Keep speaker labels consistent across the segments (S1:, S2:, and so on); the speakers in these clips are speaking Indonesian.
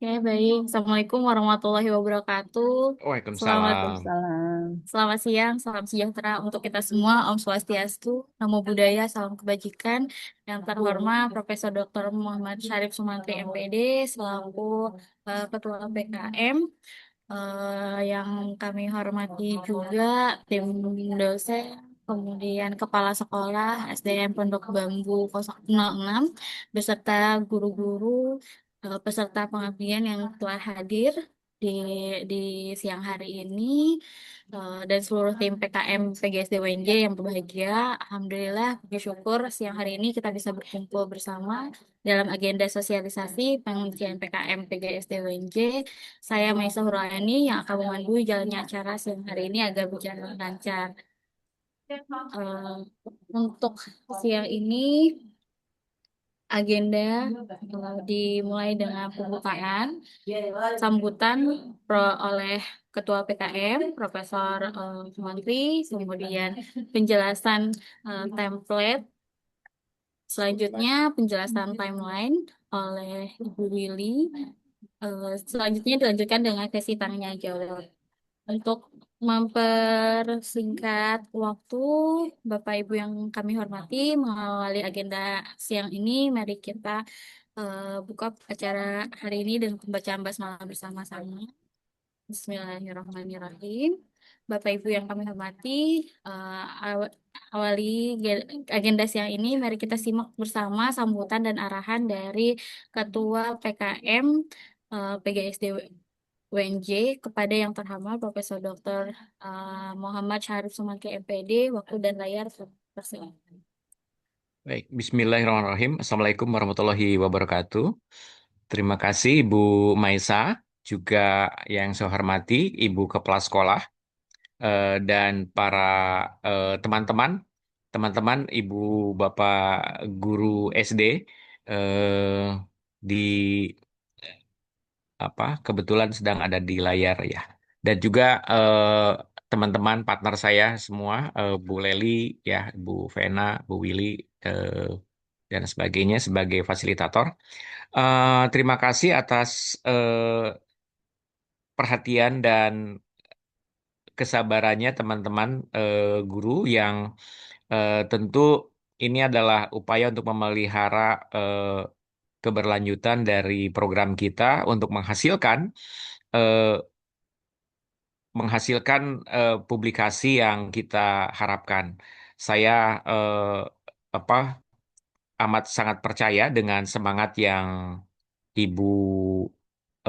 S1: Oke, baik. Assalamualaikum warahmatullahi wabarakatuh. Selamat
S2: Waalaikumsalam.
S3: Waalaikumsalam.
S1: selamat siang, salam sejahtera untuk kita semua. Om Swastiastu, Namo Buddhaya, salam kebajikan. Yang terhormat Profesor Dr. Muhammad Syarif Sumantri MPD selaku Ketua PKM. Yang kami hormati juga tim dosen, kemudian Kepala Sekolah SDN Pondok Bambu 006 beserta guru-guru, peserta pengabdian yang telah hadir di di siang hari ini, dan seluruh tim PKM PGSD UNJ yang berbahagia. Alhamdulillah, puji syukur siang hari ini kita bisa berkumpul bersama dalam agenda sosialisasi pengisian PKM PGSD UNJ. Saya Maisa Hurani yang akan memandu jalannya acara siang hari ini agar berjalan lancar. Untuk siang ini agenda dimulai dengan pembukaan, sambutan oleh Ketua PKM Profesor Menteri, kemudian penjelasan template, selanjutnya penjelasan timeline oleh Ibu Willy. Selanjutnya dilanjutkan dengan sesi tanya jawab. Untuk mempersingkat waktu, Bapak Ibu yang kami hormati, mengawali agenda siang ini, mari kita buka acara hari ini dengan pembacaan basmalah bersama-sama. Bismillahirrahmanirrahim. Bapak Ibu yang kami hormati, awali agenda siang ini, mari kita simak bersama sambutan dan arahan dari Ketua PKM PGSD UNJ kepada yang terhormat Profesor Dr. Muhammad Syarif Sumantri MPD. Waktu dan layar persilakan.
S2: Baik, Bismillahirrahmanirrahim. Assalamualaikum warahmatullahi wabarakatuh. Terima kasih Ibu Maisa, juga yang saya hormati Ibu Kepala Sekolah dan para teman-teman, Ibu Bapak Guru SD eh, di kebetulan sedang ada di layar ya. Dan juga teman-teman partner saya semua, Bu Leli, ya, Bu Vena, Bu Willy, eh, dan sebagainya sebagai fasilitator. Terima kasih atas perhatian dan kesabarannya teman-teman guru yang tentu ini adalah upaya untuk memelihara eh, keberlanjutan dari program kita untuk eh, menghasilkan publikasi yang kita harapkan. Saya apa amat sangat percaya dengan semangat yang Ibu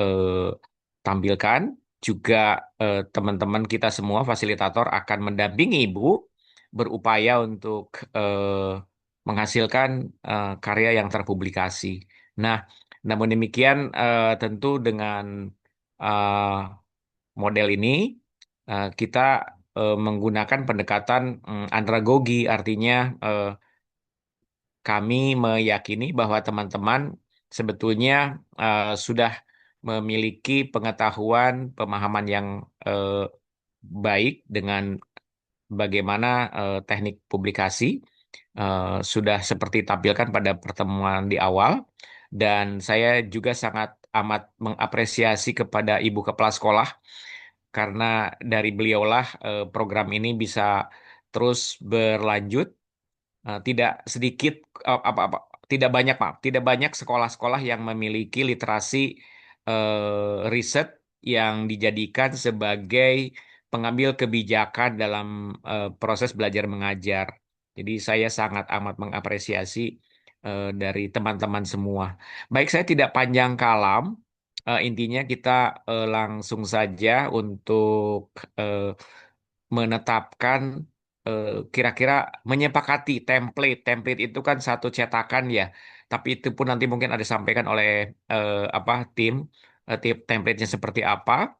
S2: eh, tampilkan. Juga teman-teman kita semua fasilitator akan mendampingi Ibu berupaya untuk menghasilkan karya yang terpublikasi. Nah, namun demikian tentu dengan eh, model ini kita menggunakan pendekatan andragogi, artinya eh, kami meyakini bahwa teman-teman sebetulnya sudah memiliki pengetahuan, pemahaman yang eh, baik dengan bagaimana teknik publikasi sudah seperti tampilkan pada pertemuan di awal, dan saya juga sangat amat mengapresiasi kepada Ibu Kepala Sekolah karena dari beliaulah program ini bisa terus berlanjut. Tidak sedikit apa tidak banyak, maaf, tidak banyak sekolah-sekolah yang memiliki literasi riset yang dijadikan sebagai pengambil kebijakan dalam proses belajar mengajar. Jadi saya sangat amat mengapresiasi dari teman-teman semua. Baik, saya tidak panjang kalam. Intinya kita langsung saja untuk eh, menetapkan kira-kira menyepakati template. Template itu kan satu cetakan ya, tapi itu pun nanti mungkin ada disampaikan oleh tim, template-nya seperti apa.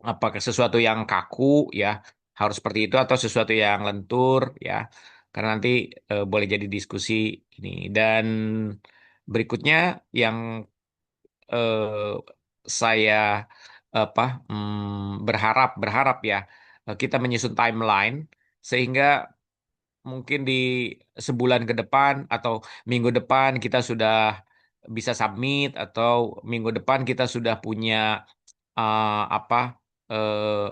S2: Apakah sesuatu yang kaku ya harus seperti itu atau sesuatu yang lentur ya, karena nanti boleh jadi diskusi ini. Dan berikutnya yang eh, saya apa berharap berharap ya kita menyusun timeline sehingga mungkin di sebulan ke depan atau minggu depan kita sudah bisa submit atau minggu depan kita sudah punya apa eh,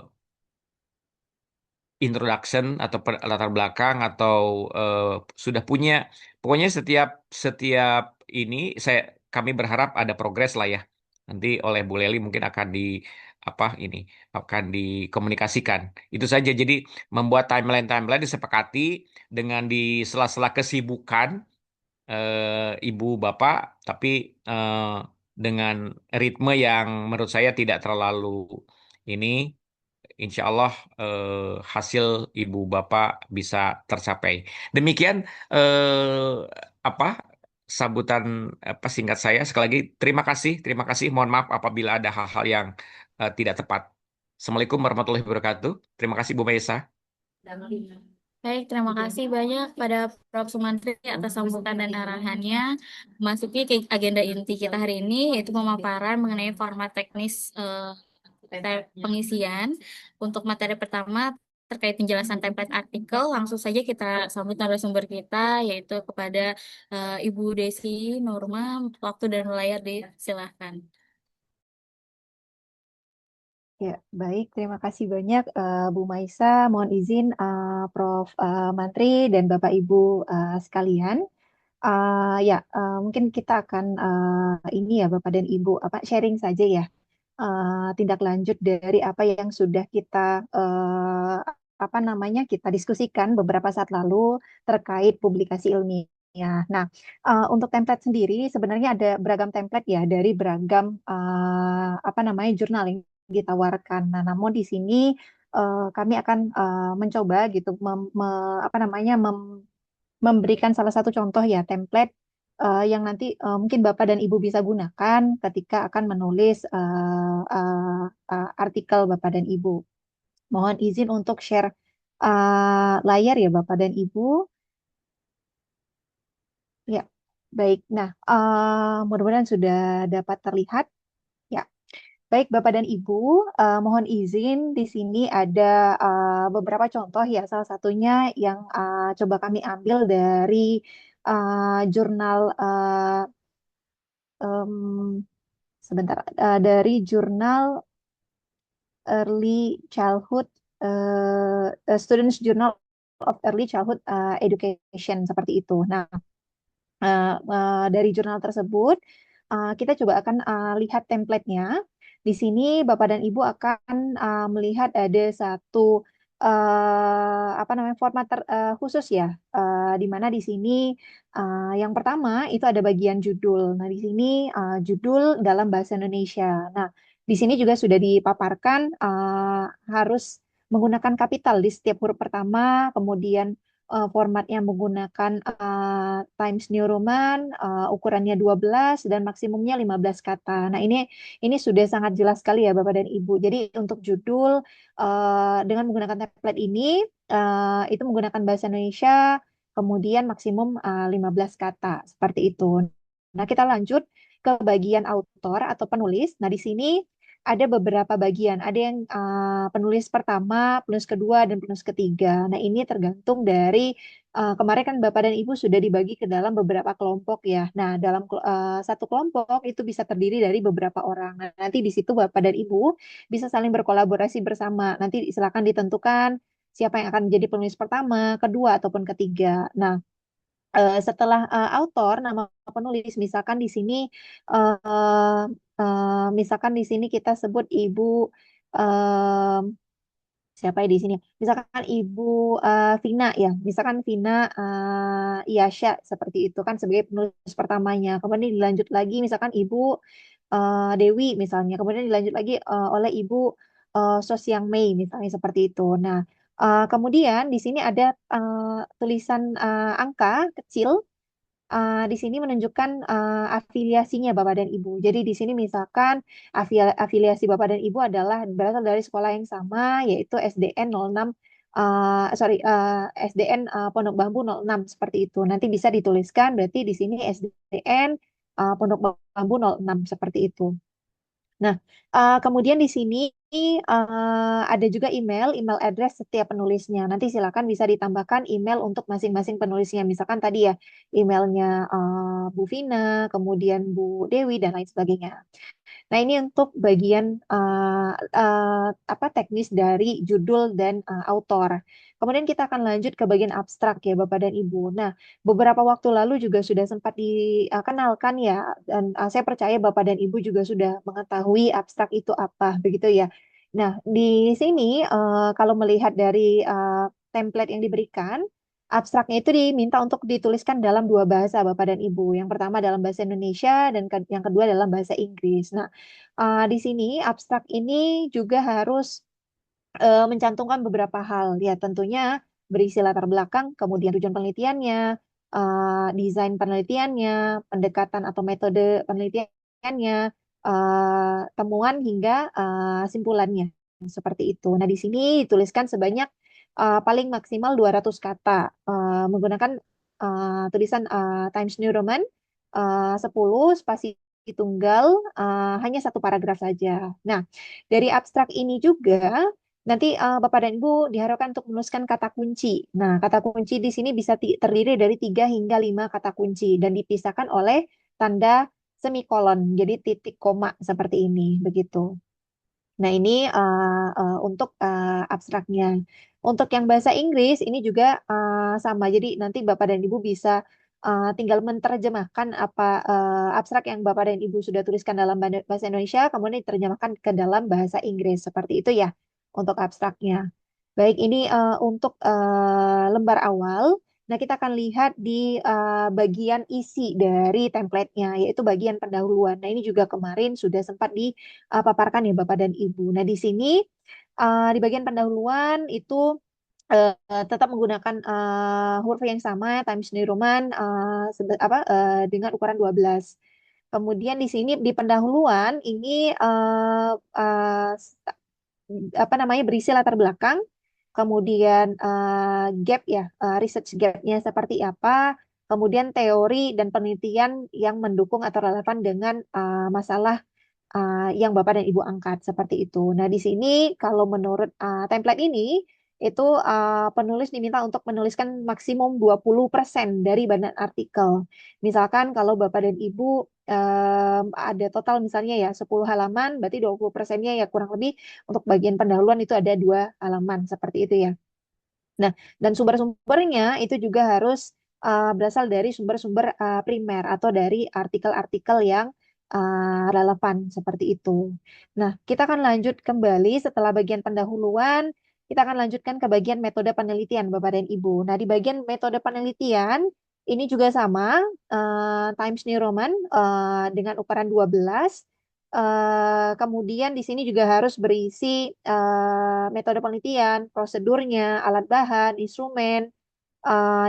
S2: introduction atau latar belakang atau eh, sudah punya pokoknya setiap setiap ini kami berharap ada progres lah ya nanti oleh Bu Leli mungkin akan di apa ini akan dikomunikasikan itu saja jadi membuat timeline disepakati dengan di sela-sela kesibukan ibu bapak tapi eh, dengan ritme yang menurut saya tidak terlalu ini insya Allah hasil ibu bapak bisa tercapai. Demikian apa sambutan apa singkat saya sekali lagi terima kasih terima kasih mohon maaf apabila ada hal-hal yang tidak tepat. Assalamualaikum warahmatullahi wabarakatuh. Terima kasih Bu Maisa.
S1: Baik, terima kasih banyak pada Prof. Sumantri atas sambutan dan arahannya. Masuki ke agenda inti kita hari ini, yaitu pemaparan mengenai format teknis pengisian. Untuk materi pertama terkait penjelasan template artikel, langsung saja kita sambut narasumber kita, yaitu kepada Ibu Desi Norma. Waktu dan layar disilahkan.
S3: Ya, baik. Terima kasih banyak Bu Maisa. Mohon izin Prof. Mantri dan Bapak Ibu sekalian. Ya, mungkin kita akan ini ya Bapak dan Ibu apa sharing saja ya tindak lanjut dari apa yang sudah kita apa namanya kita diskusikan beberapa saat lalu terkait publikasi ilmiah. Nah, untuk template sendiri sebenarnya ada beragam template ya dari beragam apa namanya jurnal yang ditawarkan. Nah, namun di sini kami akan mencoba gitu apa namanya memberikan salah satu contoh ya template yang nanti mungkin Bapak dan Ibu bisa gunakan ketika akan menulis artikel Bapak dan Ibu. Mohon izin untuk share layar ya Bapak dan Ibu. Ya, baik. Nah, mudah-mudahan sudah dapat terlihat. Ya, baik Bapak dan Ibu, mohon izin di sini ada beberapa contoh ya. Salah satunya yang coba kami ambil dari jurnal em, sebentar dari jurnal Early Childhood Students Journal of Early Childhood Education seperti itu. Nah, dari jurnal tersebut kita coba akan lihat template-nya. Di sini Bapak dan Ibu akan melihat ada satu apa namanya format khusus ya, di mana di sini yang pertama itu ada bagian judul. Nah, di sini judul dalam bahasa Indonesia. Nah, di sini juga sudah dipaparkan harus menggunakan kapital di setiap huruf pertama, kemudian formatnya menggunakan Times New Roman, ukurannya 12 dan maksimumnya 15 kata. Nah, ini sudah sangat jelas sekali ya Bapak dan Ibu. Jadi untuk judul dengan menggunakan template ini itu menggunakan bahasa Indonesia, kemudian maksimum 15 kata seperti itu. Nah, kita lanjut ke bagian autor atau penulis. Nah, di sini ada beberapa bagian. Ada yang penulis pertama, penulis kedua, dan penulis ketiga. Nah, ini tergantung dari kemarin kan Bapak dan Ibu sudah dibagi ke dalam beberapa kelompok ya. Nah, dalam satu kelompok itu bisa terdiri dari beberapa orang. Nah, nanti di situ Bapak dan Ibu bisa saling berkolaborasi bersama. Nanti silakan ditentukan siapa yang akan menjadi penulis pertama, kedua, ataupun ketiga. Nah, setelah autor nama penulis misalkan di sini misalkan di sini kita sebut Ibu eh, siapa ya di sini? Misalkan Ibu Vina ya, misalkan Vina Iyasha seperti itu kan sebagai penulis pertamanya. Kemudian dilanjut lagi misalkan Ibu Dewi misalnya. Kemudian dilanjut lagi oleh Ibu Sosyang Mei misalnya seperti itu. Nah, kemudian di sini ada tulisan angka kecil di sini menunjukkan afiliasinya Bapak dan Ibu. Jadi di sini misalkan afiliasi Bapak dan Ibu adalah berasal dari sekolah yang sama yaitu SDN 06 sorry SDN Pondok Bambu 06 seperti itu. Nanti bisa dituliskan berarti di sini SDN Pondok Bambu 06 seperti itu. Nah, kemudian di sini ada juga email address setiap penulisnya. Nanti silakan bisa ditambahkan email untuk masing-masing penulisnya. Misalkan tadi ya emailnya Bu Vina, kemudian Bu Dewi dan lain sebagainya. Nah, ini untuk bagian apa teknis dari judul dan autor. Kemudian kita akan lanjut ke bagian abstrak ya Bapak dan Ibu. Nah, beberapa waktu lalu juga sudah sempat dikenalkan ya, dan saya percaya Bapak dan Ibu juga sudah mengetahui abstrak itu apa, begitu ya. Nah, di sini kalau melihat dari template yang diberikan, abstraknya itu diminta untuk dituliskan dalam dua bahasa Bapak dan Ibu. Yang pertama dalam bahasa Indonesia dan yang kedua dalam bahasa Inggris. Nah, di sini abstrak ini juga harus mencantumkan beberapa hal. Ya, tentunya berisi latar belakang, kemudian tujuan penelitiannya, desain penelitiannya, pendekatan atau metode penelitiannya, temuan hingga simpulannya. Seperti itu. Nah, di sini dituliskan sebanyak paling maksimal 200 kata menggunakan tulisan Times New Roman 10 spasi tunggal hanya satu paragraf saja. Nah, dari abstrak ini juga nanti Bapak dan Ibu diharapkan untuk menuliskan kata kunci. Nah, kata kunci di sini bisa terdiri dari 3 hingga 5 kata kunci dan dipisahkan oleh tanda semikolon. Jadi titik koma seperti ini, begitu. Nah, ini untuk abstraknya. Untuk yang bahasa Inggris ini juga sama. Jadi nanti Bapak dan Ibu bisa tinggal menerjemahkan apa abstrak yang Bapak dan Ibu sudah tuliskan dalam bahasa Indonesia, kemudian diterjemahkan ke dalam bahasa Inggris. Seperti itu ya untuk abstraknya. Baik, ini untuk lembar awal. Nah, kita akan lihat di bagian isi dari template-nya, yaitu bagian pendahuluan. Nah, ini juga kemarin sudah sempat dipaparkan ya Bapak dan Ibu. Nah, di sini di bagian pendahuluan itu tetap menggunakan huruf yang sama, Times New Roman dengan ukuran 12. Kemudian di sini di pendahuluan ini apa namanya berisi latar belakang, kemudian gap ya, research gapnya seperti apa, kemudian teori dan penelitian yang mendukung atau relevan dengan masalah yang Bapak dan Ibu angkat seperti itu. Nah, di sini kalau menurut template ini itu penulis diminta untuk menuliskan maksimum 20% dari badan artikel. Misalkan kalau Bapak dan Ibu ada total misalnya ya 10 halaman, berarti 20%-nya ya kurang lebih untuk bagian pendahuluan itu ada 2 halaman seperti itu ya. Nah, dan sumber-sumbernya itu juga harus berasal dari sumber-sumber primer atau dari artikel-artikel yang relevan seperti itu. Nah, kita akan lanjut kembali setelah bagian pendahuluan, kita akan lanjutkan ke bagian metode penelitian, Bapak dan Ibu. Nah, di bagian metode penelitian ini juga sama, Times New Roman dengan ukuran 12. Kemudian di sini juga harus berisi metode penelitian, prosedurnya, alat bahan, instrumen.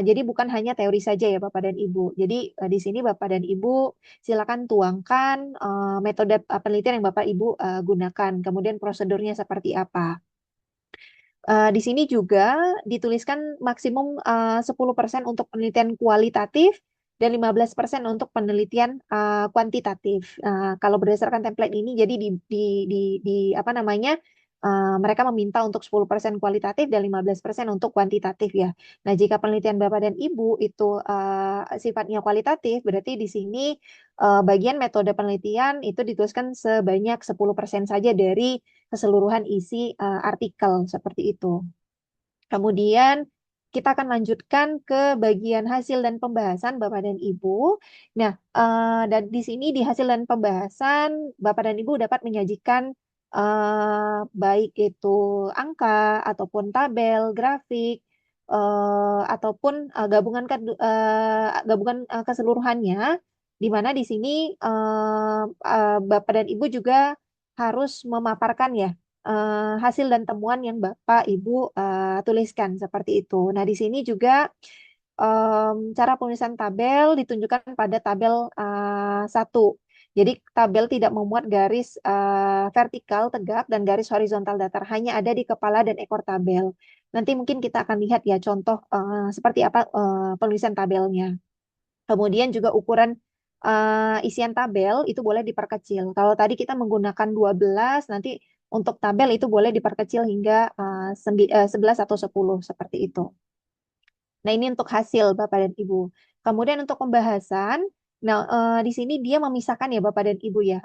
S3: Jadi bukan hanya teori saja ya Bapak dan Ibu. Jadi di sini Bapak dan Ibu silakan tuangkan metode penelitian yang Bapak Ibu gunakan. Kemudian prosedurnya seperti apa. Di sini juga dituliskan maksimum 10% untuk penelitian kualitatif dan 15% untuk penelitian kuantitatif. Kalau berdasarkan template ini, jadi apa namanya, mereka meminta untuk 10% kualitatif dan 15% untuk kuantitatif ya. Nah, jika penelitian Bapak dan Ibu itu sifatnya kualitatif, berarti di sini bagian metode penelitian itu dituliskan sebanyak 10% saja dari keseluruhan isi artikel seperti itu. Kemudian kita akan lanjutkan ke bagian hasil dan pembahasan Bapak dan Ibu. Nah, dan di sini di hasil dan pembahasan Bapak dan Ibu dapat menyajikan baik itu angka ataupun tabel, grafik, ataupun gabungan keseluruhannya, di mana di sini Bapak dan Ibu juga harus memaparkan ya hasil dan temuan yang Bapak Ibu tuliskan seperti itu. Nah, di sini juga cara penulisan tabel ditunjukkan pada tabel 1. Jadi tabel tidak memuat garis vertikal tegak dan garis horizontal datar, hanya ada di kepala dan ekor tabel. Nanti mungkin kita akan lihat ya contoh seperti apa penulisan tabelnya. Kemudian juga ukuran isian tabel itu boleh diperkecil. Kalau tadi kita menggunakan 12, nanti Untuk tabel itu boleh diperkecil hingga 11 atau 10 seperti itu. Nah, ini untuk hasil Bapak dan Ibu. Kemudian untuk pembahasan, nah di sini dia memisahkan ya Bapak dan Ibu ya.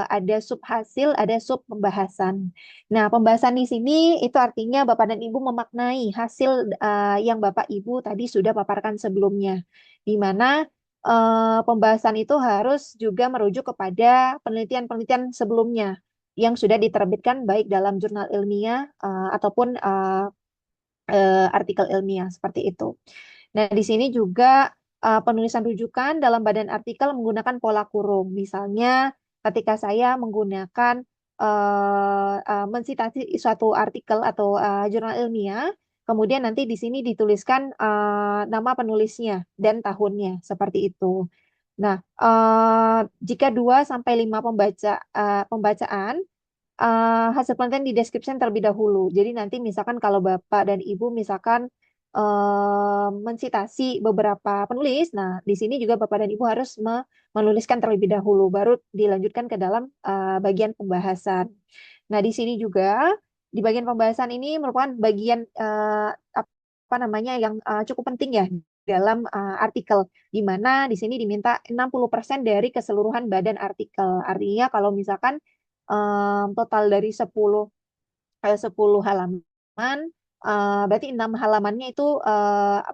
S3: Ada sub hasil, ada sub pembahasan. Nah, pembahasan di sini itu artinya Bapak dan Ibu memaknai hasil yang Bapak Ibu tadi sudah paparkan sebelumnya. Di mana pembahasan itu harus juga merujuk kepada penelitian-penelitian sebelumnya yang sudah diterbitkan baik dalam jurnal ilmiah ataupun artikel ilmiah seperti itu. Nah, di sini juga penulisan rujukan dalam badan artikel menggunakan pola kurung. Misalnya, ketika saya menggunakan mensitasi suatu artikel atau jurnal ilmiah, kemudian nanti di sini dituliskan nama penulisnya dan tahunnya, seperti itu. Nah, jika 2 sampai 5 pembacaan hasil penelitian di description terlebih dahulu. Jadi nanti misalkan kalau Bapak dan Ibu misalkan mensitasi beberapa penulis, nah di sini juga Bapak dan Ibu harus menuliskan terlebih dahulu, baru dilanjutkan ke dalam bagian pembahasan. Nah di sini juga di bagian pembahasan ini merupakan bagian apa namanya yang cukup penting ya dalam artikel, di mana di sini diminta 60% dari keseluruhan badan artikel. Artinya kalau misalkan total dari 10 halaman, berarti 6 halamannya itu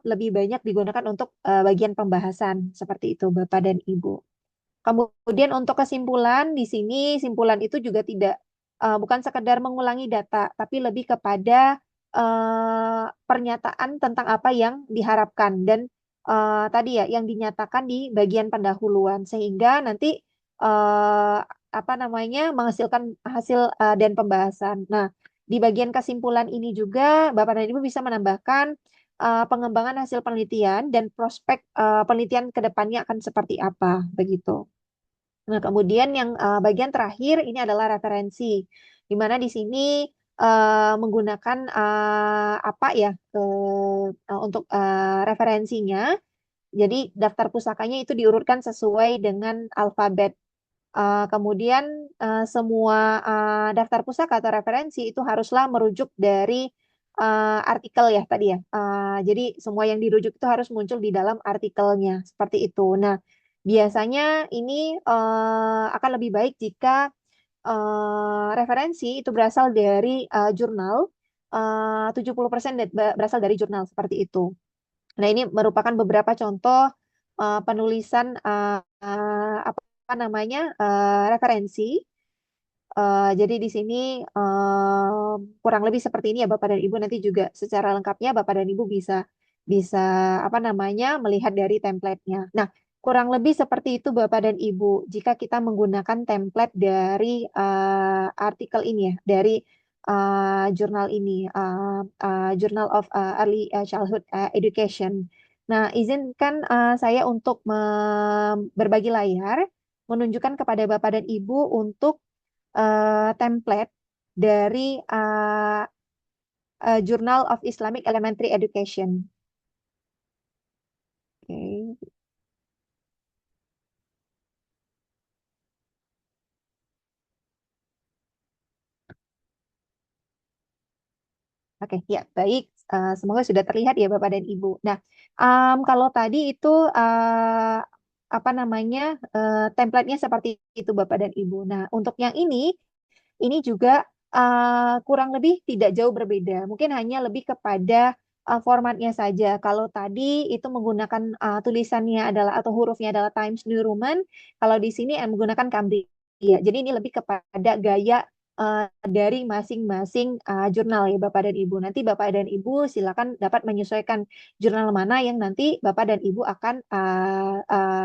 S3: lebih banyak digunakan untuk bagian pembahasan seperti itu Bapak dan Ibu. Kemudian untuk kesimpulan di sini simpulan itu juga tidak bukan sekedar mengulangi data, tapi lebih kepada pernyataan tentang apa yang diharapkan dan tadi ya yang dinyatakan di bagian pendahuluan sehingga nanti eh, apa namanya menghasilkan hasil dan pembahasan. Nah, di bagian kesimpulan ini juga Bapak dan Ibu bisa menambahkan pengembangan hasil penelitian dan prospek penelitian ke depannya akan seperti apa begitu. Nah, kemudian yang bagian terakhir ini adalah referensi, di mana di sini menggunakan apa ya untuk referensinya. Jadi daftar pusakanya itu diurutkan sesuai dengan alfabet. Kemudian semua daftar pusaka atau referensi itu haruslah merujuk dari artikel ya tadi ya. Jadi semua yang dirujuk itu harus muncul di dalam artikelnya seperti itu. Nah, biasanya ini akan lebih baik jika referensi itu berasal dari jurnal, 70% berasal dari jurnal seperti itu. Nah, ini merupakan beberapa contoh penulisan apa namanya referensi. Jadi di sini kurang lebih seperti ini ya Bapak dan Ibu. Nanti juga secara lengkapnya Bapak dan Ibu bisa bisa apa namanya melihat dari template-nya. Nah, kurang lebih seperti itu Bapak dan Ibu. Jika kita menggunakan template dari artikel ini ya, dari jurnal ini, Journal of Early Childhood Education. Nah, izinkan saya untuk berbagi layar, menunjukkan kepada Bapak dan Ibu untuk template dari Journal of Islamic Elementary Education. Oke, Oke, ya baik. Semoga sudah terlihat ya Bapak dan Ibu. Nah, kalau tadi itu apa namanya template-nya seperti itu Bapak dan Ibu. Nah, untuk yang ini juga kurang lebih tidak jauh berbeda. Mungkin hanya lebih kepada formatnya saja. Kalau tadi itu menggunakan tulisannya adalah atau hurufnya adalah Times New Roman, kalau di sini menggunakan Cambridge. Jadi ini lebih kepada gaya dari masing-masing jurnal ya Bapak dan Ibu. Nanti Bapak dan Ibu silakan dapat menyesuaikan jurnal mana yang nanti Bapak dan Ibu akan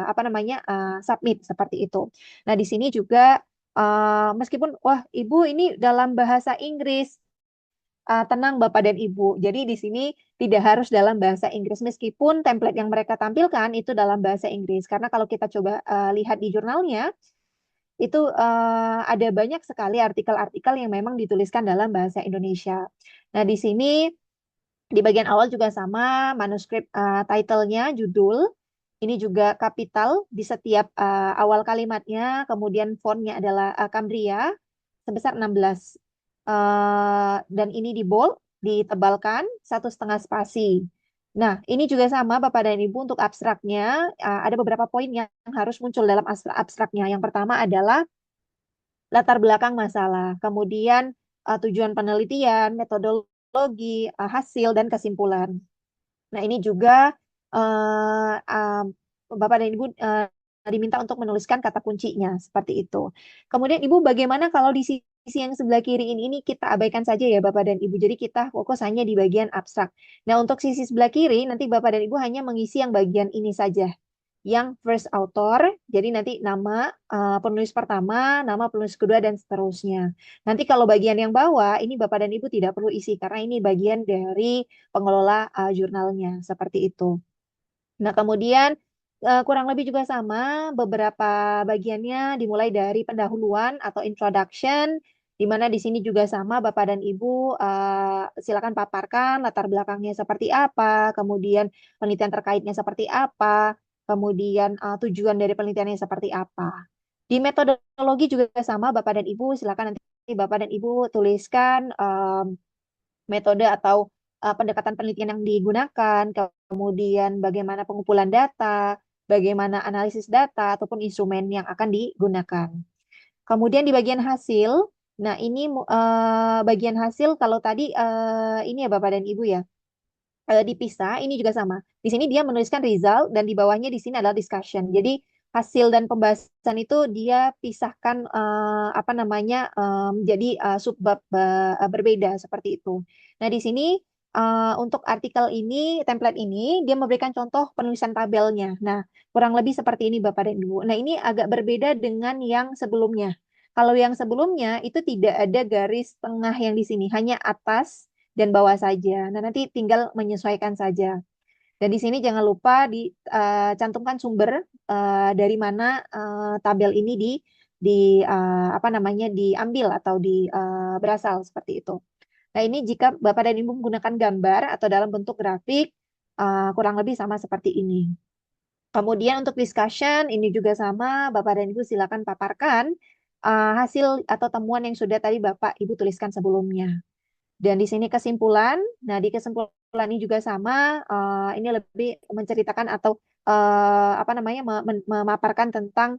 S3: apa namanya submit seperti itu. Nah, di sini juga meskipun wah Ibu ini dalam bahasa Inggris, tenang Bapak dan Ibu. Jadi di sini tidak harus dalam bahasa Inggris meskipun template yang mereka tampilkan itu dalam bahasa Inggris. Karena kalau kita coba lihat di jurnalnya itu ada banyak sekali artikel-artikel yang memang dituliskan dalam bahasa Indonesia. Nah, di sini di bagian awal juga sama manuskrip title-nya, judul. Ini juga kapital di setiap awal kalimatnya, kemudian fontnya adalah Cambria sebesar 16. Dan ini di bold, ditebalkan 1,5 spasi. Nah, ini juga sama Bapak dan Ibu untuk abstraknya. Ada beberapa poin yang harus muncul dalam abstraknya. Yang pertama adalah latar belakang masalah, kemudian tujuan penelitian, metodologi, hasil, dan kesimpulan. Nah, ini juga Bapak dan Ibu diminta untuk menuliskan kata kuncinya, seperti itu. Kemudian Ibu, bagaimana kalau di sisi yang sebelah kiri ini kita abaikan saja ya Bapak dan Ibu. Jadi kita fokus hanya di bagian abstrak. Nah, untuk sisi sebelah kiri, nanti Bapak dan Ibu hanya mengisi yang bagian ini saja. Yang first author, jadi nanti nama penulis pertama, nama penulis kedua, dan seterusnya. Nanti kalau bagian yang bawah, ini Bapak dan Ibu tidak perlu isi, karena ini bagian dari pengelola jurnalnya, seperti itu. Nah, kemudian kurang lebih juga sama, beberapa bagiannya dimulai dari pendahuluan atau introduction, di mana di sini juga sama Bapak dan Ibu silakan paparkan latar belakangnya seperti apa, kemudian penelitian terkaitnya seperti apa, kemudian tujuan dari penelitiannya seperti apa. Di metodologi juga sama Bapak dan Ibu, silakan nanti Bapak dan Ibu tuliskan metode atau pendekatan penelitian yang digunakan, kemudian bagaimana pengumpulan data, bagaimana analisis data, ataupun instrumen yang akan digunakan. Kemudian di bagian hasil, nah ini bagian hasil kalau tadi ini ya Bapak dan Ibu ya, dipisah, ini juga sama. Di sini dia menuliskan result dan di bawahnya di sini adalah discussion. Jadi hasil dan pembahasan itu dia pisahkan apa namanya menjadi subbab berbeda seperti itu. Nah, di sini untuk artikel ini, template ini dia memberikan contoh penulisan tabelnya. Nah, kurang lebih seperti ini Bapak dan Ibu. Nah, ini agak berbeda dengan yang sebelumnya. Kalau yang sebelumnya itu tidak ada garis tengah yang di sini, hanya atas dan bawah saja. Nah, nanti tinggal menyesuaikan saja. Dan di sini jangan lupa dicantumkan sumber dari mana tabel ini apa namanya diambil atau berasal seperti itu. Nah, ini jika Bapak dan Ibu menggunakan gambar atau dalam bentuk grafik kurang lebih sama seperti ini. Kemudian untuk discussion ini juga sama, Bapak dan Ibu silakan paparkan hasil atau temuan yang sudah tadi Bapak Ibu tuliskan sebelumnya. Dan di sini kesimpulan. Nah, di kesimpulan ini juga sama. Ini lebih menceritakan atau apa namanya memaparkan tentang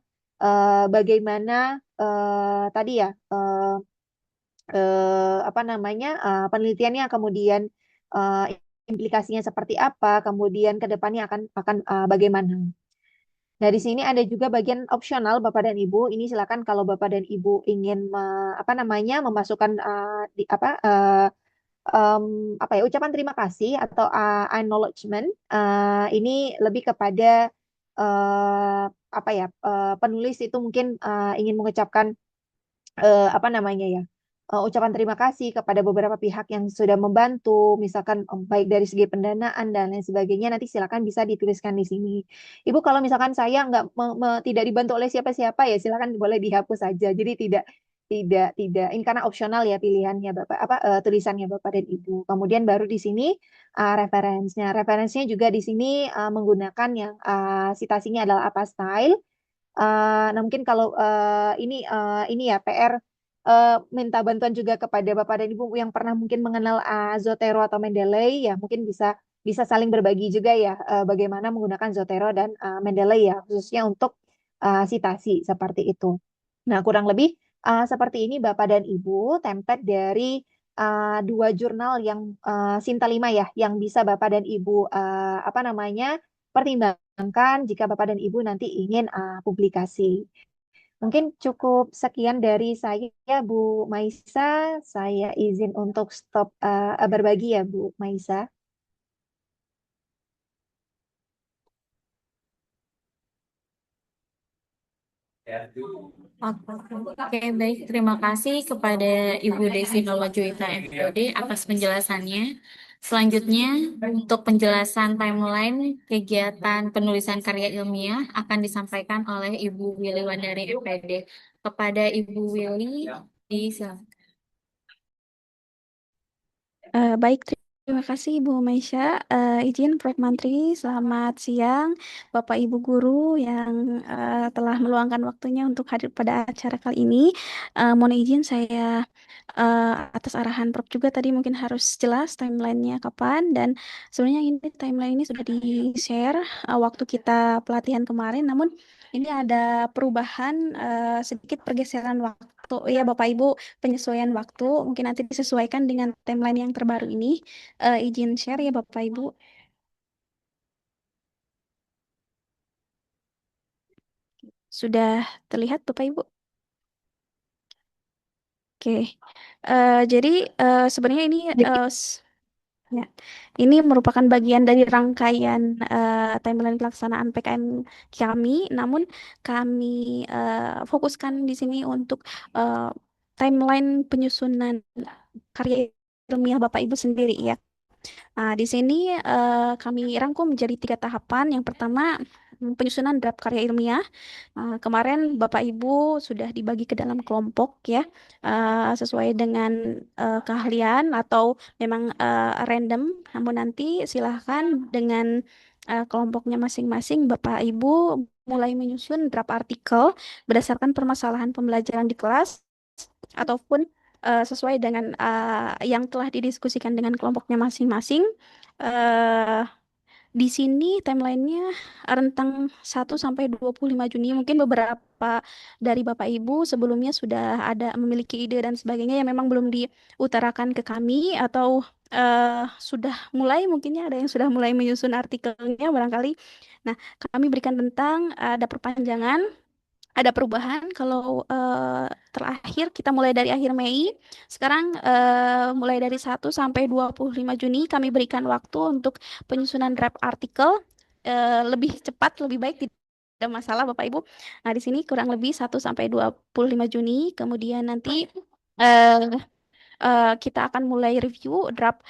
S3: bagaimana tadi ya apa namanya penelitiannya, kemudian eh, implikasinya seperti apa, kemudian ke depannya akan bagaimana. Nah, di sini ada juga bagian opsional Bapak dan Ibu. Ini silakan kalau Bapak dan Ibu ingin apa namanya memasukkan em, apa ya ucapan terima kasih atau acknowledgement. Ini lebih kepada apa ya penulis itu mungkin ingin mengucapkan apa namanya ya ucapan terima kasih kepada beberapa pihak yang sudah membantu, misalkan baik dari segi pendanaan dan lain sebagainya. Nanti silakan bisa dituliskan di sini. Ibu, kalau misalkan saya nggak tidak dibantu oleh siapa-siapa ya silakan boleh dihapus saja. Jadi tidak ini karena opsional ya pilihannya Bapak apa tulisannya Bapak dan Ibu. Kemudian baru di sini referensinya. Referensinya juga di sini menggunakan yang citasinya adalah apa style. Nah, mungkin kalau ini ya PR minta bantuan juga kepada Bapak dan Ibu yang pernah mungkin mengenal Zotero atau Mendeley ya mungkin bisa bisa saling berbagi juga ya bagaimana menggunakan Zotero dan Mendeley ya khususnya untuk sitasi seperti itu. Nah, kurang lebih seperti ini Bapak dan Ibu template dari dua jurnal yang Sinta 5 ya yang bisa Bapak dan Ibu apa namanya pertimbangkan jika Bapak dan Ibu nanti ingin publikasi. Mungkin cukup sekian dari saya, Bu Maisa. Saya izin untuk stop berbagi ya, Bu Maisa.
S1: Oke, baik. Terima kasih kepada Ibu Desi Nolajuwita MPD atas penjelasannya. Selanjutnya, untuk penjelasan timeline kegiatan penulisan karya ilmiah akan disampaikan oleh Ibu Willy Wandari MPD. Kepada Ibu Willy, silakan.
S4: Baik, Terima kasih Ibu Maisha. Izin Prof. Mantri, selamat siang Bapak Ibu guru yang telah meluangkan waktunya untuk hadir pada acara kali ini. Mohon izin saya atas arahan Prof juga tadi mungkin harus jelas timelinenya kapan, dan sebenarnya ini timeline ini sudah di-share waktu kita pelatihan kemarin, namun ini ada perubahan, sedikit pergeseran waktu ya Bapak Ibu, penyesuaian waktu mungkin nanti disesuaikan dengan timeline yang terbaru ini. Izin share ya Bapak Ibu. Sudah terlihat Bapak Ibu? Oke. Jadi sebenarnya ini ya, ini merupakan bagian dari rangkaian timeline pelaksanaan PKM kami, namun kami fokuskan di sini untuk eh, timeline penyusunan karya ilmiah Bapak Ibu sendiri ya. Nah, di sini kami rangkum menjadi 3 tahapan. Yang pertama, penyusunan draft karya ilmiah. Kemarin Bapak Ibu sudah dibagi ke dalam kelompok ya, sesuai dengan keahlian atau memang random. Namun nanti silahkan dengan kelompoknya masing-masing, Bapak Ibu mulai menyusun draft artikel berdasarkan permasalahan pembelajaran di kelas ataupun sesuai dengan yang telah didiskusikan dengan kelompoknya masing-masing. Eh, di sini timelinenya rentang 1 sampai 25 Juni. Mungkin beberapa dari Bapak Ibu sebelumnya sudah ada memiliki ide dan sebagainya yang memang belum diutarakan ke kami, atau sudah mulai, mungkinnya ada yang sudah mulai menyusun artikelnya barangkali. Nah, kami berikan tentang ada perpanjangan, ada perubahan. Kalau terakhir kita mulai dari akhir Mei, sekarang mulai dari 1 sampai 25 Juni kami berikan waktu untuk penyusunan draft artikel, lebih cepat lebih baik, tidak ada masalah Bapak Ibu. Nah, di sini kurang lebih 1 sampai 25 Juni, kemudian nanti eh, kita akan mulai review draft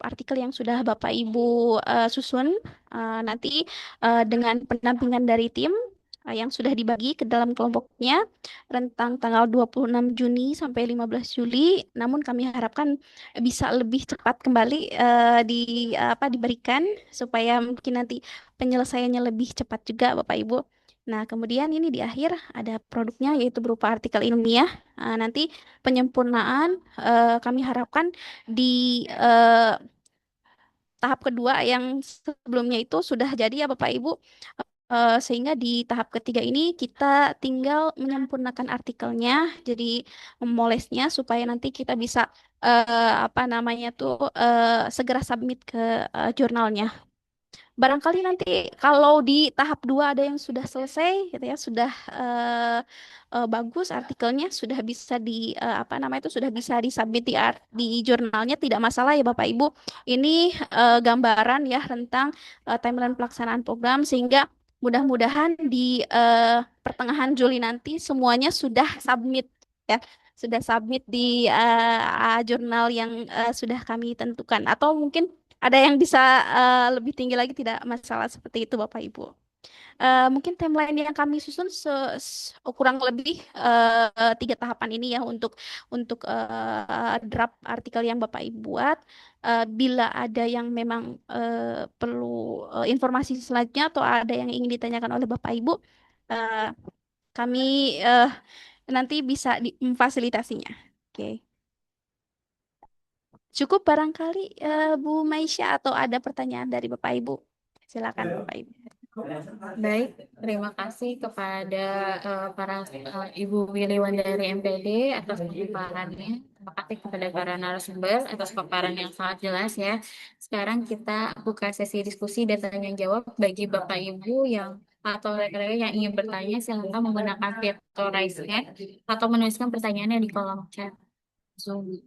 S4: artikel yang sudah Bapak Ibu susun. Nanti dengan pendampingan dari tim yang sudah dibagi ke dalam kelompoknya rentang tanggal 26 Juni sampai 15 Juli. Namun kami harapkan bisa lebih cepat kembali diberikan supaya mungkin nanti penyelesaiannya lebih cepat juga Bapak Ibu. Nah, kemudian ini di akhir ada produknya yaitu berupa artikel ilmiah. Nanti penyempurnaan kami harapkan di eh, tahap kedua yang sebelumnya itu sudah jadi ya Bapak Ibu. Sehingga di tahap ketiga ini kita tinggal menyempurnakan artikelnya, jadi memolesnya supaya nanti kita bisa apa namanya tuh segera submit ke jurnalnya. Barangkali nanti kalau di tahap 2 ada yang sudah selesai gitu ya, sudah bagus artikelnya, sudah bisa apa namanya itu sudah bisa disubmit di jurnalnya, tidak masalah ya Bapak Ibu. Ini gambaran ya tentang timeline pelaksanaan program, sehingga mudah-mudahan di pertengahan Juli nanti semuanya sudah submit ya. Sudah submit di jurnal yang sudah kami tentukan, atau mungkin ada yang bisa lebih tinggi lagi, tidak masalah seperti itu Bapak Ibu. Mungkin timeline yang kami susun kurang lebih 3 tahapan ini ya untuk draft artikel yang Bapak Ibu buat. Bila ada yang memang perlu informasi selanjutnya atau ada yang ingin ditanyakan oleh Bapak Ibu, eh, kami eh, nanti bisa memfasilitasinya. Oke. Cukup barangkali Bu Maisha, atau ada pertanyaan dari Bapak Ibu? Silakan Bapak Ibu.
S1: Baik, terima kasih kepada para Ibu Wiliwan dari MPD atas pemaparannya. Terima kasih kepada para narasumber atas paparan yang sangat jelas ya. Sekarang kita buka sesi diskusi dan tanya jawab bagi Bapak Ibu yang atau rekan-rekan yang ingin bertanya, silakan menggunakan fitur raise hand atau menuliskan pertanyaannya di kolom chat Zoom.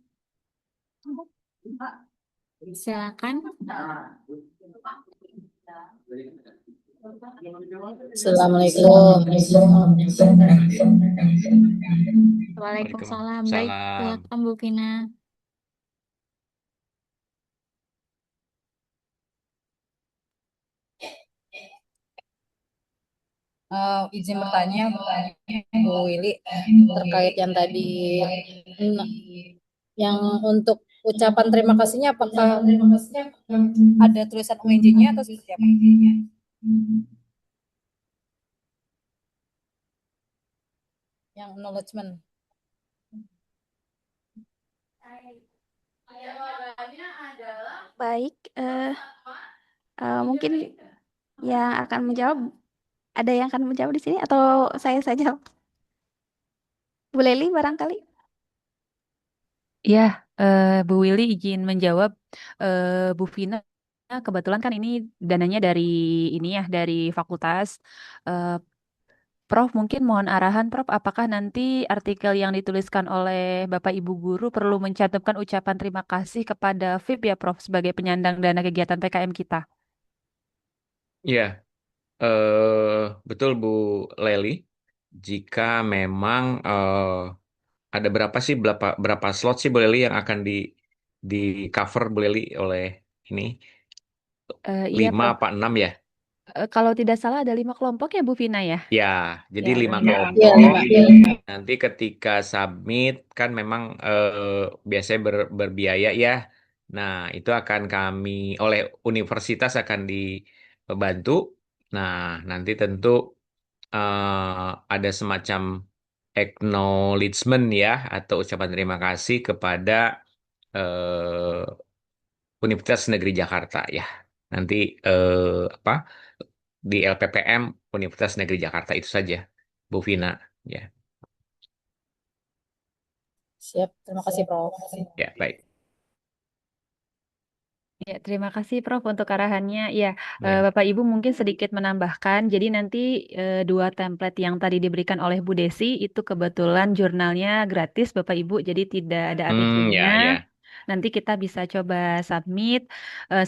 S1: Silakan.
S5: Assalamualaikum.
S1: Waalaikumsalam. Baik, silakan Bu Vina.
S5: Izin bertanya, Bu Willy, terkait yang tadi, yang untuk ucapan terima kasihnya apakah ada tulisan ONJ-nya atau seperti apa? Yang acknowledgement.
S4: Baik, mungkin yang akan menjawab, ada yang akan menjawab di sini atau saya saja? Bu Leli barangkali.
S6: Ya, Bu Willy izin menjawab. Bu Vina, kebetulan kan ini dananya dari ini ya, dari fakultas. Eh, Prof, mungkin mohon arahan, Prof, apakah nanti artikel yang dituliskan oleh Bapak Ibu guru perlu mencantumkan ucapan terima kasih kepada VIP ya, Prof, sebagai penyandang dana kegiatan PKM kita?
S2: Ya, betul Bu Leli. Jika memang ada berapa sih berapa berapa slot sih Bu Leli yang akan di cover Bu Leli oleh ini
S6: Iya,
S2: lima
S6: Prof.
S2: apa enam ya?
S6: Kalau tidak salah ada 5 kelompok ya, Bu Vina ya?
S2: Ya, jadi
S6: Ya,
S2: lima
S6: 5
S5: Ya,
S2: kelompok.
S6: kelompok.
S2: Nanti ketika submit kan memang biasanya berbiaya ya. Nah, itu akan kami oleh universitas akan dibantu. Nah, nanti tentu ada semacam acknowledgement ya atau ucapan terima kasih kepada eh, Universitas Negeri Jakarta ya. Nanti apa di LPPM Universitas Negeri Jakarta itu saja, Bu Vina. Ya,
S5: siap. Terima kasih, Prof.
S2: ya baik,
S6: Ya, terima kasih Prof untuk arahannya. Ya,
S2: baik.
S6: Bapak Ibu mungkin sedikit menambahkan. Jadi nanti 2 template yang tadi diberikan oleh Bu Desi itu kebetulan jurnalnya gratis Bapak Ibu, jadi tidak ada ATC-nya.
S2: Ya, ya.
S6: Nanti kita bisa coba submit.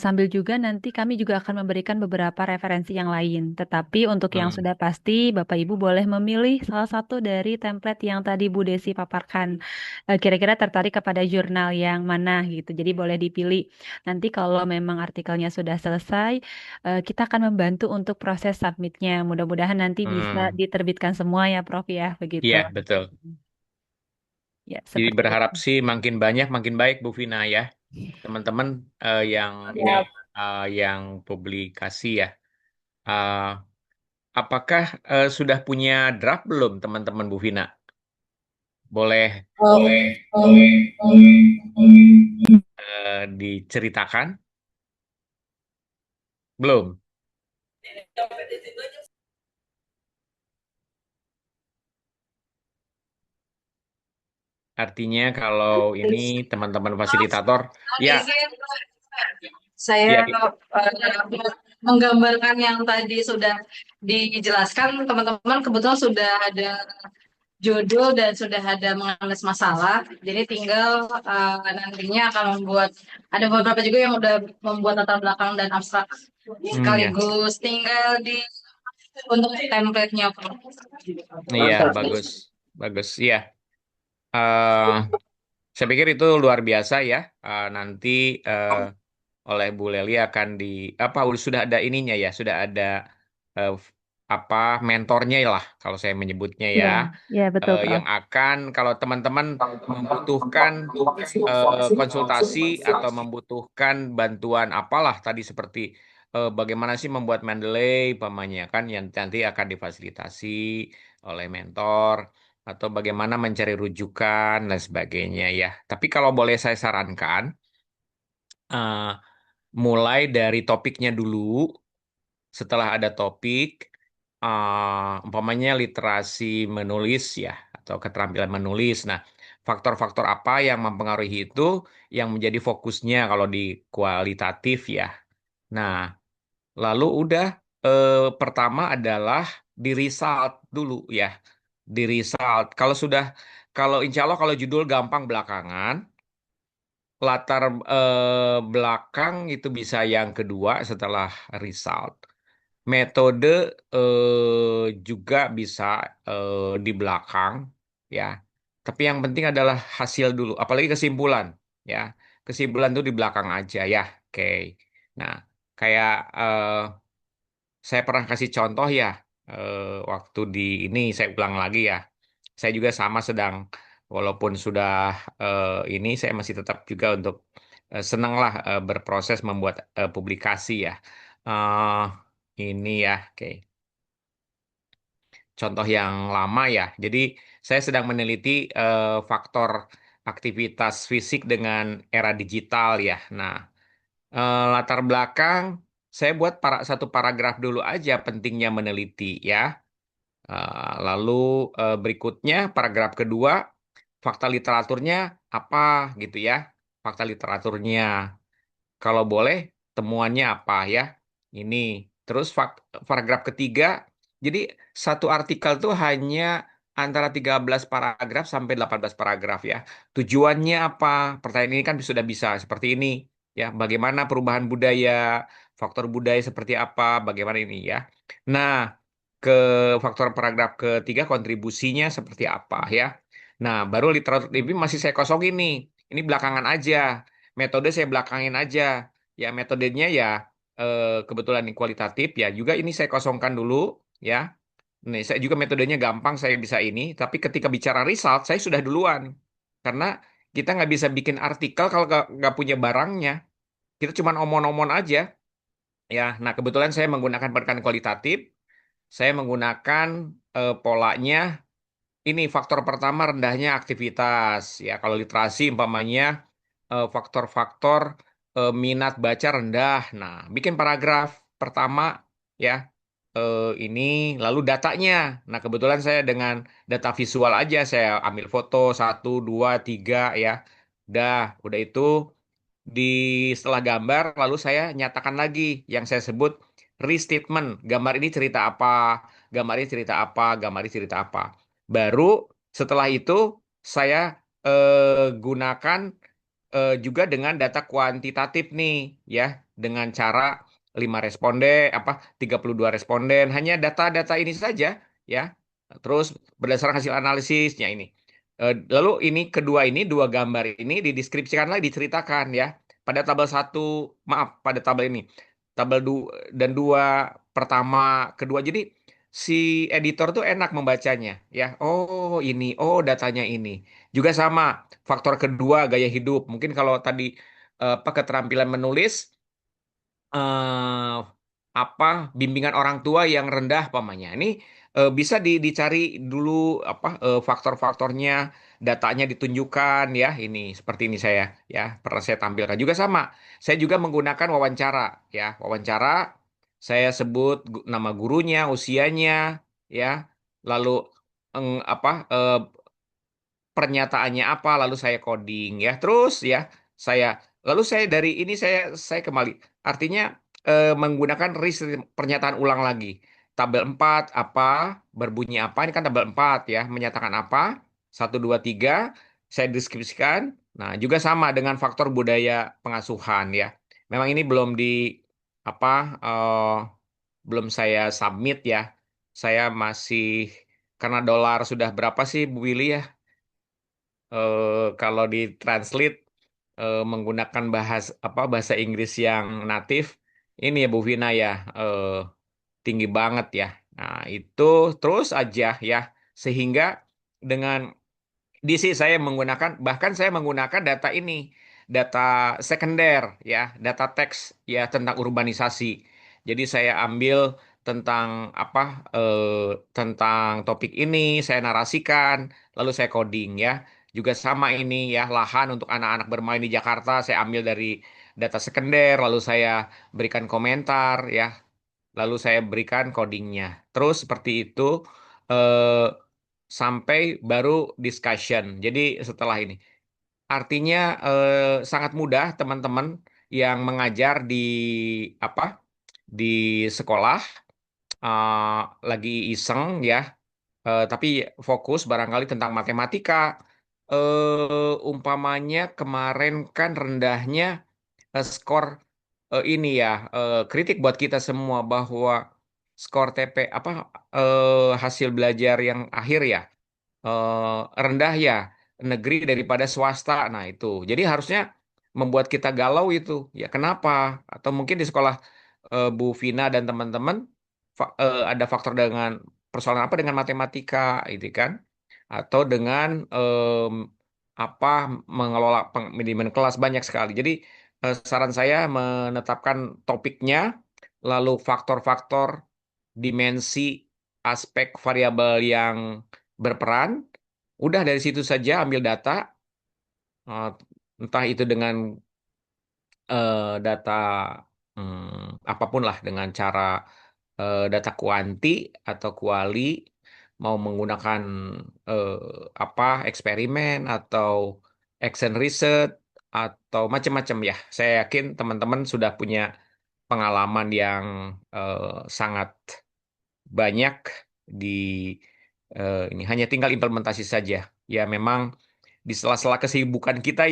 S6: Sambil juga nanti kami juga akan memberikan beberapa referensi yang lain. Tetapi untuk yang
S2: Hmm,
S6: sudah pasti, Bapak Ibu boleh memilih salah satu dari template yang tadi Bu Desi paparkan. Kira-kira tertarik kepada jurnal yang mana gitu. Jadi boleh dipilih. Nanti kalau memang artikelnya sudah selesai, kita akan membantu untuk proses submitnya. Mudah-mudahan nanti bisa
S2: hmm.
S6: diterbitkan semua ya, Prof ya, begitu.
S2: Iya, betul.
S6: Ya,
S2: Jadi
S6: seperti
S2: berharap
S6: itu.
S2: sih makin banyak makin baik Bu Vina ya. Teman-teman yang ini
S5: Ya,
S2: yang publikasi ya. Eh, apakah sudah punya draft belum teman-teman Bu Vina? Boleh diceritakan? Belum. Artinya kalau ini teman-teman fasilitator, ya,
S7: Saya
S2: ya,
S7: menggambarkan yang tadi sudah dijelaskan, teman-teman kebetulan sudah ada judul dan sudah ada mengalis masalah. Jadi tinggal nantinya akan membuat, ada beberapa juga yang udah membuat latar belakang dan abstrak.
S2: ya,
S7: Sekaligus tinggal di untuk template-nya.
S2: iya, bagus, bagus, ya. Eh, saya pikir itu luar biasa ya. Nanti eh, oleh Bu Leli akan apa sudah ada ininya ya, sudah ada eh, apa mentornya lah kalau saya menyebutnya ya,
S6: Ya, ya betul,
S2: yang
S6: Prof.
S2: akan kalau teman-teman membutuhkan konsultasi atau membutuhkan bantuan apalah tadi seperti bagaimana sih membuat Mendeley pamannya kan yang nanti akan difasilitasi oleh mentor atau bagaimana mencari rujukan dan sebagainya ya. Tapi kalau boleh saya sarankan, eh, mulai dari topiknya dulu. Setelah ada topik, umpamanya literasi menulis ya, atau keterampilan menulis. Nah, faktor-faktor apa yang mempengaruhi itu yang menjadi fokusnya kalau di kualitatif ya. Nah, lalu udah pertama adalah di result dulu ya. Di result. Kalau insya Allah kalau judul gampang belakangan, latar belakang itu bisa yang kedua setelah result. Metode juga bisa di belakang, ya. Tapi yang penting adalah hasil dulu, apalagi kesimpulan, ya. Kesimpulan itu di belakang aja, ya. Oke. Nah, kayak saya pernah kasih contoh ya, waktu di ini saya ulang lagi ya. Saya juga sama sedang, walaupun sudah ini, saya masih tetap juga untuk senanglah berproses membuat publikasi ya. Eh, ini ya, oke. Contoh yang lama ya. Jadi saya sedang meneliti faktor aktivitas fisik dengan era digital ya. Nah, latar belakang saya buat satu paragraf dulu aja pentingnya meneliti ya. Lalu berikutnya paragraf kedua fakta literaturnya apa gitu ya. Fakta literaturnya. Kalau boleh, temuannya apa ya? Ini. Terus paragraf ketiga, jadi satu artikel tuh hanya antara 13 paragraf sampai 18 paragraf ya. Tujuannya apa? Pertanyaan ini kan sudah bisa seperti ini. Ya, bagaimana perubahan budaya, faktor budaya seperti apa, bagaimana ini ya. Nah, ke faktor paragraf ketiga kontribusinya seperti apa ya. Nah, baru literatur ini masih saya kosongin nih. Ini belakangan aja. Metode saya belakangin aja. Ya, metodenya ya kebetulan ini kualitatif ya. Juga ini saya kosongkan dulu ya. Nih, saya juga metodenya gampang saya bisa ini. Tapi ketika bicara result, saya sudah duluan. Karena kita nggak bisa bikin artikel kalau nggak punya barangnya. Kita cuma omon-omon aja. Ya, nah kebetulan saya menggunakan pendekatan kualitatif. Saya menggunakan polanya ini faktor pertama rendahnya aktivitas. Ya, kalau literasi umpamanya faktor-faktor minat baca rendah. Nah, bikin paragraf pertama ya ini lalu datanya. Nah, kebetulan saya dengan data visual aja saya ambil foto satu, dua, tiga ya. Udah itu di setelah gambar lalu saya nyatakan lagi yang saya sebut restatement. Gambar ini cerita apa, gambar ini cerita apa, gambar ini cerita apa. Baru setelah itu saya gunakan juga dengan data kuantitatif nih ya dengan cara 5 responden 32 responden hanya data-data ini saja ya. Terus berdasarkan hasil analisisnya ini. Lalu ini kedua ini dua gambar ini dideskripsikan lagi diceritakan ya pada tabel satu maaf pada tabel ini tabel dua dan dua pertama kedua jadi si editor tuh enak membacanya ya oh ini oh datanya ini juga sama faktor kedua gaya hidup mungkin kalau tadi keterampilan menulis eh, apa bimbingan orang tua yang rendah pamannya. Ini bisa dicari dulu faktor-faktornya, datanya ditunjukkan ya. Ini seperti ini saya ya pernah saya tampilkan juga sama. Saya juga menggunakan wawancara ya. Wawancara saya sebut nama gurunya, usianya ya. Lalu eng, apa pernyataannya apa lalu saya coding ya terus ya saya lalu saya dari ini saya kembali artinya menggunakan pernyataan ulang lagi tabel 4 apa berbunyi apa ini kan tabel 4 ya menyatakan apa satu 2 3 saya deskripsikan nah juga sama dengan faktor budaya pengasuhan ya memang ini belum di apa belum saya submit ya saya masih karena dolar sudah berapa sih Bu Willy ya kalau ditranslate menggunakan bahasa Inggris yang natif ini ya Bu Vina ya eh, tinggi banget ya. Nah, itu terus aja ya sehingga dengan DC saya menggunakan bahkan saya menggunakan data ini data sekunder ya data teks ya tentang urbanisasi. Jadi saya ambil tentang tentang topik ini saya narasikan lalu saya coding ya. Juga sama ini ya lahan untuk anak-anak bermain di Jakarta saya ambil dari data sekunder lalu saya berikan komentar ya lalu saya berikan codingnya. Terus seperti itu eh, sampai baru discussion. Jadi setelah ini, artinya sangat mudah teman-teman yang mengajar di apa di sekolah eh, lagi iseng ya, tapi fokus barangkali tentang matematika. Umpamanya kemarin kan rendahnya skor ini ya kritik buat kita semua bahwa skor TP hasil belajar yang akhir ya rendah ya negeri daripada swasta. Nah itu jadi harusnya membuat kita galau itu ya kenapa atau mungkin di sekolah Bu Vina dan teman-teman ada faktor dengan persoalan apa dengan matematika itu kan atau dengan apa mengelola manajemen kelas banyak sekali. Jadi saran saya menetapkan topiknya, lalu faktor-faktor, dimensi, aspek variabel yang berperan. Udah dari situ saja ambil data, eh, entah itu dengan data apapun lah, dengan cara data kuanti atau kuali, mau menggunakan eh, apa eksperimen atau action research atau macam-macam ya. Saya yakin teman-teman sudah punya pengalaman yang sangat banyak di ini, hanya tinggal implementasi saja. Ya memang di sela-sela kesibukan kita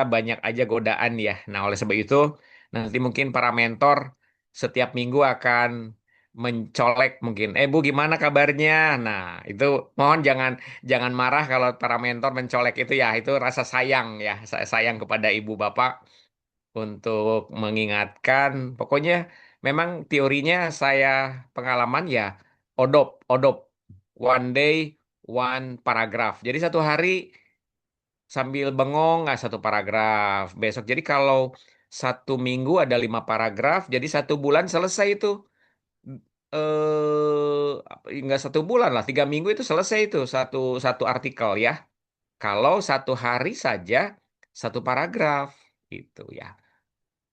S2: banyak aja godaan ya. Nah, oleh sebab itu nanti mungkin para mentor setiap minggu akan mencolek mungkin, Bu gimana kabarnya? Nah, itu mohon jangan jangan marah kalau para mentor mencolek itu ya, itu rasa sayang ya, sayang kepada ibu bapak untuk mengingatkan. Pokoknya memang teorinya saya pengalaman ya odop, odop. One day, one paragraph. Jadi satu hari sambil bengong nggak satu paragraf. Besok jadi kalau satu minggu ada 5 paragraf, jadi 1 bulan selesai itu. Nggak 1 bulan lah, 3 minggu itu selesai itu satu satu artikel ya. Kalau satu hari saja 1 paragraf itu ya.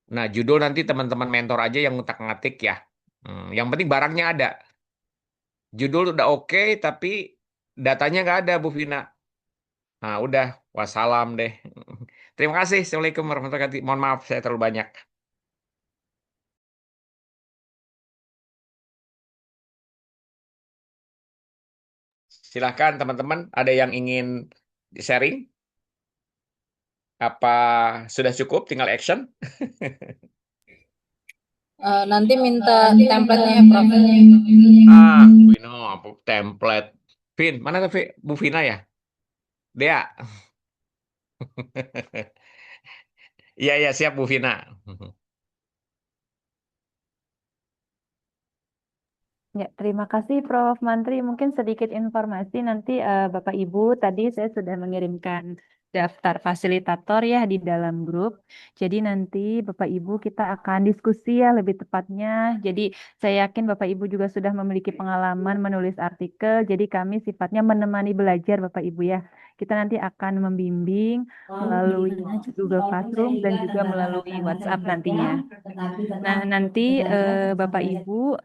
S2: Nah, judul nanti teman-teman mentor aja yang ngutak-ngatik ya. Yang penting barangnya ada. Judul udah oke, tapi datanya nggak ada, Bu Vina. Nah, udah, wassalam deh. Terima kasih. Assalamualaikum warahmatullahi wabarakatuh. Mohon maaf, saya terlalu banyak. Silahkan teman-teman, ada yang ingin sharing? Apa sudah cukup, tinggal action?
S5: Nanti minta template-nya ya, Prof.
S2: Vino, apa template? Vin, mana tuh Bu Vina ya? Dea. Iya, iya, siap Bu Vina.
S6: Ya, terima kasih Prof. Mantri. Mungkin sedikit informasi nanti Bapak Ibu tadi saya sudah mengirimkan daftar fasilitator ya di dalam grup. Jadi nanti Bapak Ibu kita akan diskusi ya lebih tepatnya. Jadi saya yakin Bapak Ibu juga sudah memiliki pengalaman menulis artikel. Jadi kami sifatnya menemani belajar Bapak Ibu ya. Kita nanti akan membimbing melalui Google Classroom dan juga melalui WhatsApp nantinya. Nah, nanti Bapak Ibu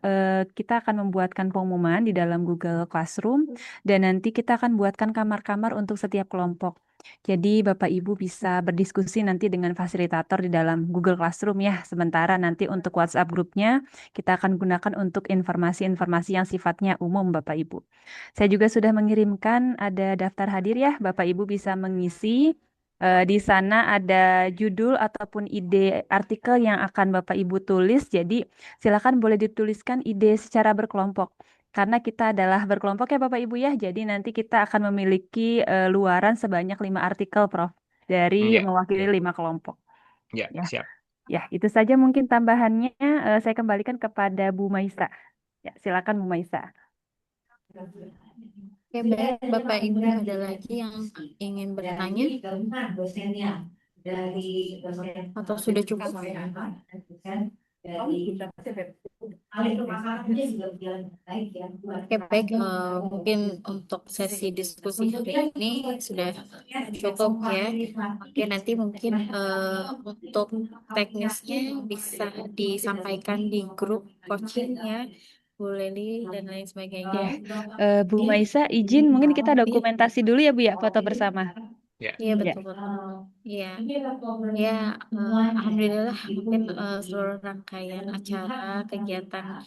S6: kita akan membuatkan pengumuman di dalam Google Classroom dan nanti kita akan buatkan kamar-kamar untuk setiap kelompok. Jadi Bapak Ibu bisa berdiskusi nanti dengan fasilitator di dalam Google Classroom ya. Sementara nanti untuk WhatsApp grupnya kita akan gunakan untuk informasi-informasi yang sifatnya umum Bapak Ibu. Saya juga sudah mengirimkan ada daftar hadir ya. Bapak Ibu bisa mengisi. Di sana ada judul ataupun ide artikel yang akan Bapak Ibu tulis. Jadi silakan boleh dituliskan ide secara berkelompok. Karena kita adalah berkelompok ya Bapak Ibu ya. Jadi nanti kita akan memiliki luaran sebanyak 5 artikel Prof. Dari
S2: Ya,
S6: mewakili 5 kelompok.
S2: ya,
S6: Ya,
S2: siap.
S6: ya itu saja mungkin tambahannya. Saya kembalikan kepada Bu Maisa. Ya, silakan Bu Maisa.
S1: Oke, baik, Bapak Ibu, ada lagi yang ingin bertanya atau sudah cukup? Oke, baik, mungkin untuk sesi diskusi hari ini sudah cukup ya. Oke, nanti mungkin untuk teknisnya bisa disampaikan di grup coaching ya, Bu Leli dan lain sebagainya.
S6: Ya, Bu Maisa izin mungkin kita dokumentasi dulu ya Bu ya foto bersama.
S2: Ya.
S1: Iya, betul, betul. Iya, ya, alhamdulillah mungkin seluruh rangkaian acara kegiatan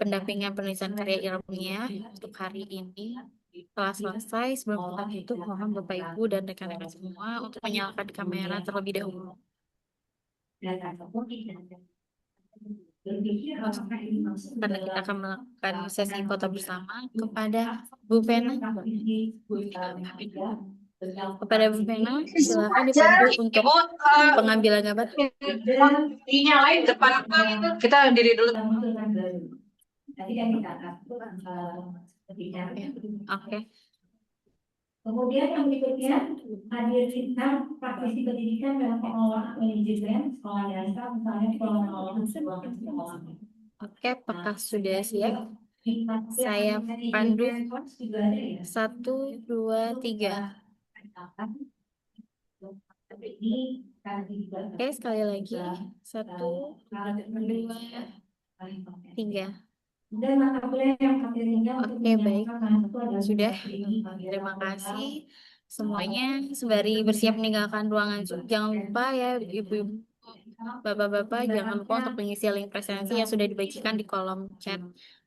S1: pendampingan penulisan karya ilmiah untuk hari ini telah selesai. Sebelum kita tutup, mohon Bapak Ibu dan rekan-rekan semua untuk menyalakan kamera terlebih dahulu. Karena kita akan melakukan sesi foto bersama kepada Bu Pena. Kepada Bu Pena, silakan dipandu untuk pengambilan gambar.
S7: Dinyalain depan kita diri dulu.
S1: Oke.
S8: Kemudian yang berikutnya hadir kita praktisi pendidikan dalam pengelolaan manajemen sekolah dasar, misalnya pengelolaan sebuah sekolah.
S1: Oke, apakah sudah siap? Saya pandu. 1, 2, 3. Oke, sekali lagi. 1, 2, 3.
S8: Dan mata kuliah yang materinya untuk
S1: Oke, baik.
S8: menyampaikan itu adalah
S1: Sudah.
S8: mendampingi
S1: Terima kasih semuanya. Sembari bersiap meninggalkan ruangan Zoom, jangan lupa ya ibu-ibu, bapak-bapak, jangan lupa untuk mengisi link presensi yang sudah dibagikan di kolom chat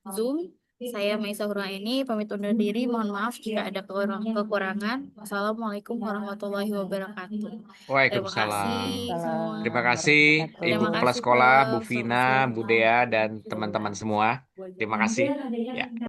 S1: Zoom. Saya Maisa Huraini, pamit undur diri. Mohon maaf jika ada kekurangan. Wassalamualaikum warahmatullahi wabarakatuh. Terima kasih
S2: Waalaikumsalam.
S1: semua.
S2: Terima kasih Ibu
S1: Terima
S2: Kepala
S1: kasih,
S2: Sekolah, Bu
S1: Prof.
S2: Vina,
S1: Selamat
S2: Bu
S1: siang.
S2: Dea, dan teman-teman semua. Terima kasih.
S8: kemudian adanya
S2: Ya.